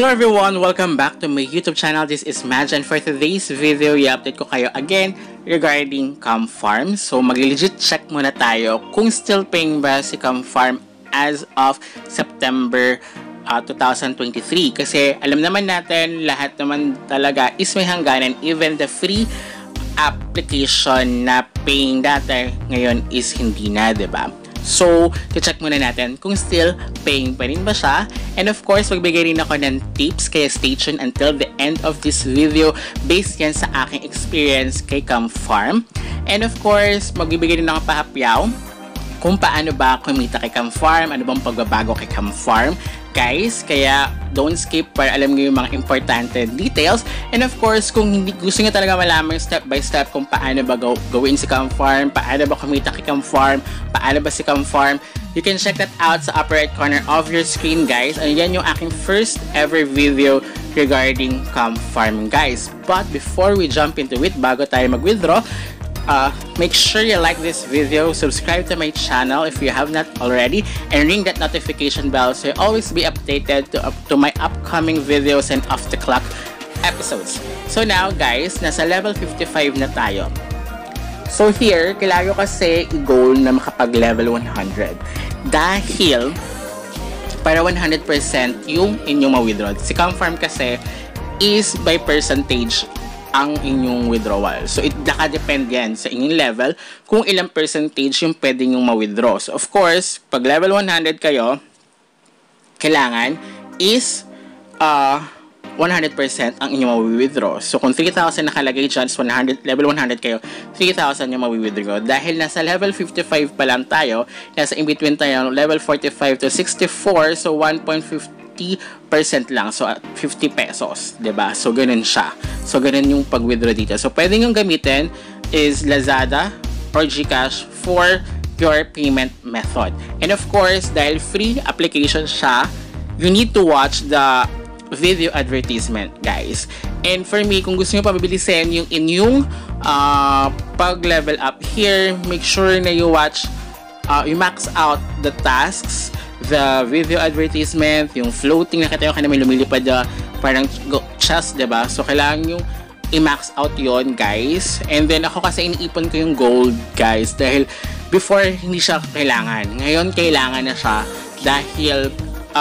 Hello everyone! Welcome back to my YouTube channel. This is Madge, and for today's video, i-update ko kayo again regarding CamFarm. So mag-legit check muna tayo kung still paying ba si CamFarm as of September 2023. Kasi alam naman natin, lahat naman talaga is may hangganan. Even the free application na paying dati ngayon is hindi na, diba? So, check muna natin kung still paying pa rin ba siya. And of course, magbigay rin ako ng tips, kaya stay tuned until the end of this video based yan sa aking experience kay CamFarm. And of course, magbibigay rin ako pahapyaw kung paano ba kumita kay CamFarm, ano bang pagbabago kay CamFarm, guys. Kaya don't skip para alam nyo yung mga importante details. And of course, kung hindi gusto nyo talaga malaman step by step kung paano ba gawin si CamFarm, paano ba kumita kay CamFarm, paano ba si CamFarm, you can check that out sa upper right corner of your screen, guys. And yan yung aking first ever video regarding CamFarm, guys. But before we jump into it, bago tayo mag-withdraw, make sure you like this video, subscribe to my channel if you have not already, and ring that notification bell so you always be updated to my upcoming videos and off the clock episodes. So now guys, nasa level 55 na tayo. So here, kailangan ko kasi i-goal na makapag level 100 dahil para 100% yung inyong ma-withdraw. Si CamFarm kasi is by percentage ang inyong withdrawal. So, nakadepend yan sa inyong level kung ilang percentage yung pwede nyong ma-withdraw. So, of course, pag level 100 kayo, kailangan is 100% ang inyong ma-withdraw. So, kung 3,000 nakalagay dyan, so level 100 kayo, 3,000 yung ma-withdraw. Dahil nasa level 55 pa lang tayo, nasa in-between tayo, level 45 to 64, so 1.50% lang. So, 50 pesos. Diba? So, ganun siya. So, ganun yung pag-withdraw dito. So, pwede nyo gamitin is Lazada or GCash for your payment method. And of course, dahil free application siya, you need to watch the video advertisement, guys. And for me, kung gusto nyo pabilisin yung inyong pag-level up here, make sure na you watch, you max out the tasks, the video advertisement, yung floating, nakita yung kanina may lumilipad parang chest, diba? So, kailangan yung i-max out yon, guys. And then, ako kasi iniipon ko yung gold, guys, dahil before, hindi siya kailangan. Ngayon, kailangan na siya dahil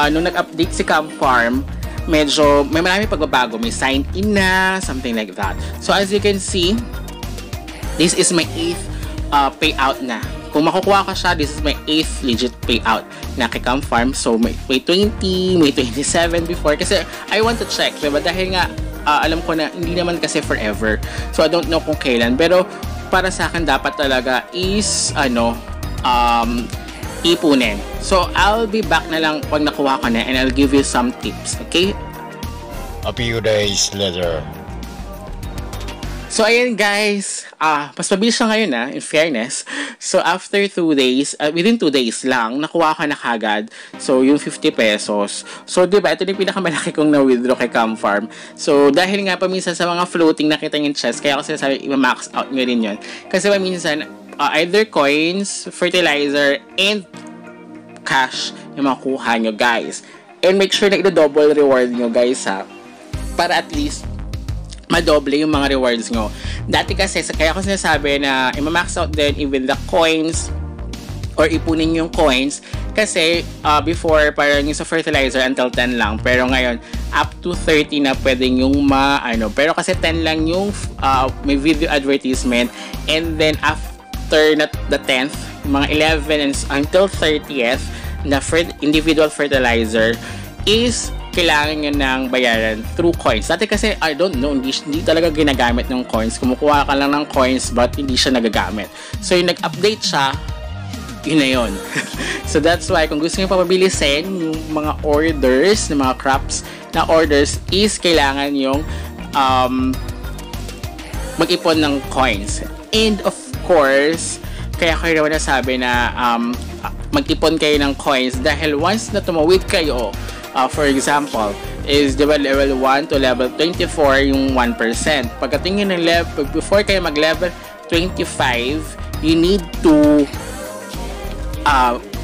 nung nag-update si CamFarm, medyo may maraming pagbabago. May sign-in na, something like that. So, as you can see, this is my 8th payout na. Kung makukuha ka siya, this is my 8th legit payout na kay CamFarm. So, may 20, may 27 before. Kasi, I want to check, diba? Dahil nga, alam ko na, hindi naman kasi forever. So, I don't know kung kailan. Pero, para sa akin, dapat talaga is, ipunin. So, I'll be back na lang pag nakuha ko na and I'll give you some tips, okay? A few days later. So, ayan guys, mas mabilis siya ngayon in fairness. So, after 2 days, within 2 days lang, nakuha ka na kagad. So, yung 50 pesos. So, diba, ito yung pinakamalaki kong na-withdraw kay CamFarm. So, dahil nga paminsan sa mga floating nakita yung chest, kaya ako sinasabi, i-max out nyo rin yun. Kasi paminsan, either coins, fertilizer, and cash yung makuha nyo, guys. And make sure na ito-double reward nyo, guys, ha. Para at least madoble yung mga rewards nyo. Dati kasi, kaya ako sinasabi na i-max out din even the coins or ipunin yung coins kasi before parang yung sa fertilizer until 10 lang, pero ngayon up to 30 na pwedeng yung pero kasi 10 lang yung may video advertisement, and then after the 10th, mga 11 and until 30th na individual fertilizer is kailangan nyo ng bayaran through coins. Dati kasi, I don't know, hindi talaga ginagamit ng coins. Kumukuha ka lang ng coins but hindi siya nagagamit. So, yung nag-update siya, yun na yun. So, that's why, kung gusto nyo papabilisin yung mga orders, ng mga crops na orders, is kailangan yung mag-ipon ng coins. And of course, kaya kayo naman nasabi na mag-ipon kayo ng coins dahil once na tumawid kayo, for example, is diba level 1 to level 24 yung 1%. Pagkatingin ng level, before kayo mag-level 25, you need to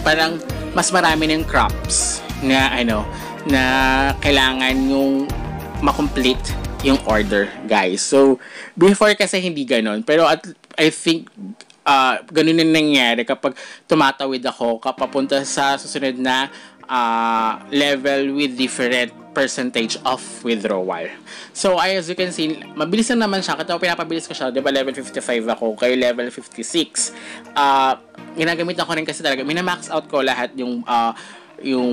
parang mas marami ng crops na na kailangan yung makomplete yung order, guys. So, before kasi hindi ganon. Pero I think ganun yung nangyari kapag tumatawid ako kapapunta sa susunod na level with different percentage of withdrawal. So, as you can see, mabilis na naman siya. Kaya pinapabilis ko siya. Diba level 55 ako, kayo level 56. Ginagamit ako rin kasi talaga. Minamax out ko lahat yung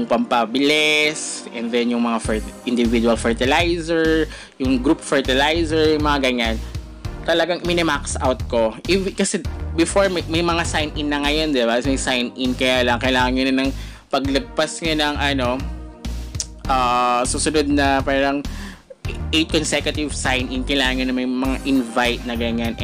pampabilis, and then yung mga individual fertilizer, yung group fertilizer, yung mga ganyan. Talagang minimax out ko. Kasi before, may mga sign-in na ngayon, diba? May sign-in, kaya lang, kailangan nyo na ng paglagpas nyo ng susunod na parang 8 consecutive sign-in, kailangan na may mga invite na ganyan.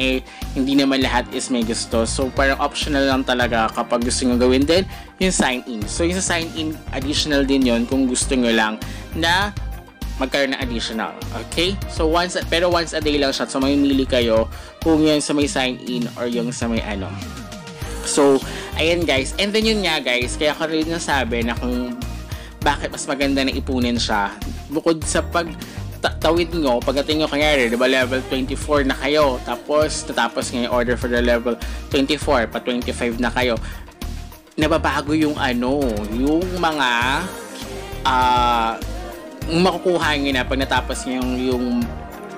Hindi naman lahat is may gusto. So, parang optional lang talaga kapag gusto nyo gawin din yung sign-in. So, yung sign-in, additional din yon kung gusto nyo lang na magkaroon ng additional. Okay? So, once a day lang siya. So, mamimili kayo kung yun sa may sign-in or yung sa may So, ayan guys. And then yun nga guys, kaya ko rin nasabi na kung bakit mas maganda na ipunin siya. Bukod sa tawid nyo, pagdating nyo kanyari, diba level 24 na kayo, tapos natapos nga yung order for the level 24, pa 25 na kayo, nababago yung yung mga makukuha nyo na pag natapos nyo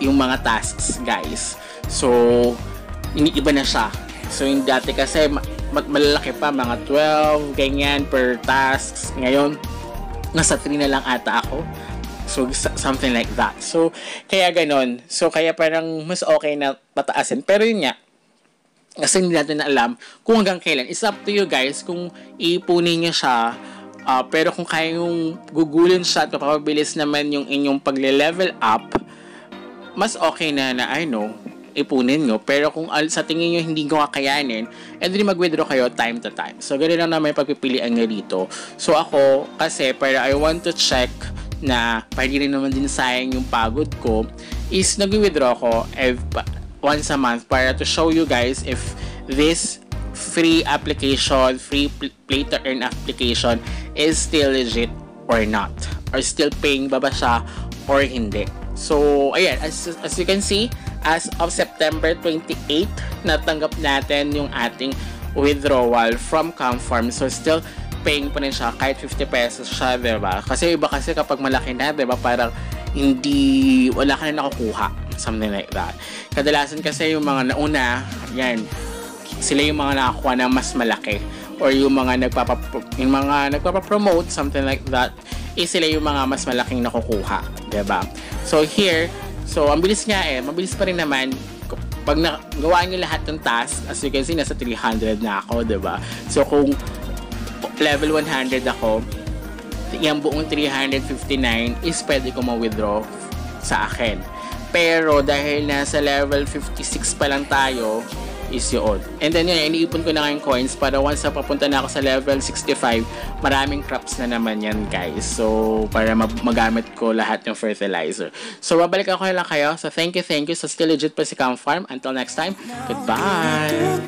yung mga tasks, guys. So, iniiba na siya. So, yung dati kasi malalaki pa, mga 12 ganyan per tasks. Ngayon, nasa 3 na lang ata ako. So, something like that. So, kaya ganon. So, kaya parang mas okay na pataasin. Pero yun nga, kasi hindi natin na alam kung hanggang kailan. It's up to you guys kung ipunin nyo siya. Pero kung kaya yung gugulin siya at mapapabilis naman yung inyong pagle-level up, mas okay na ipunin nyo. Pero kung sa tingin nyo hindi ko kakayanin, and then mag-withdraw kayo time to time. So, ganoon lang naman yung pagpipilian nyo dito. So, ako, kasi para I want to check na pwede rin naman din sayang yung pagod ko, is nag-withdraw ko once a month para to show you guys if this free application, free play to earn application is still legit or not, or still paying ba siya or hindi. So, ayan, as you can see, as of September 28, natanggap natin yung ating withdrawal from CamFarm. So, still paying pa rin siya kahit 50 pesos siya, diba? Kasi iba kasi kapag malaki na, diba, parang wala ka na nakukuha, something like that. Kadalasan kasi yung mga nauna, yan, sila yung mga nakakuha na mas malaki, or yung mga nagpapapromote, something like that, sila yung mga mas malaking nakukuha, diba? So here, ang bilis nga mabilis pa rin naman pag nagawa nyo lahat ng task. As you can see, nasa 300 na ako, diba? So kung level 100 ako, yung buong 359 is pwede ko ma-withdraw sa akin. Pero dahil nasa level 56 pa lang tayo, is yun. And then yun, iniipon ko na ngayong coins para once na papunta na ako sa level 65, maraming crops na naman yan, guys. So, para magamit ko lahat ng fertilizer. So, babalik ako lang kayo. So, thank you. So, still legit pa si CamFarm. Until next time, goodbye!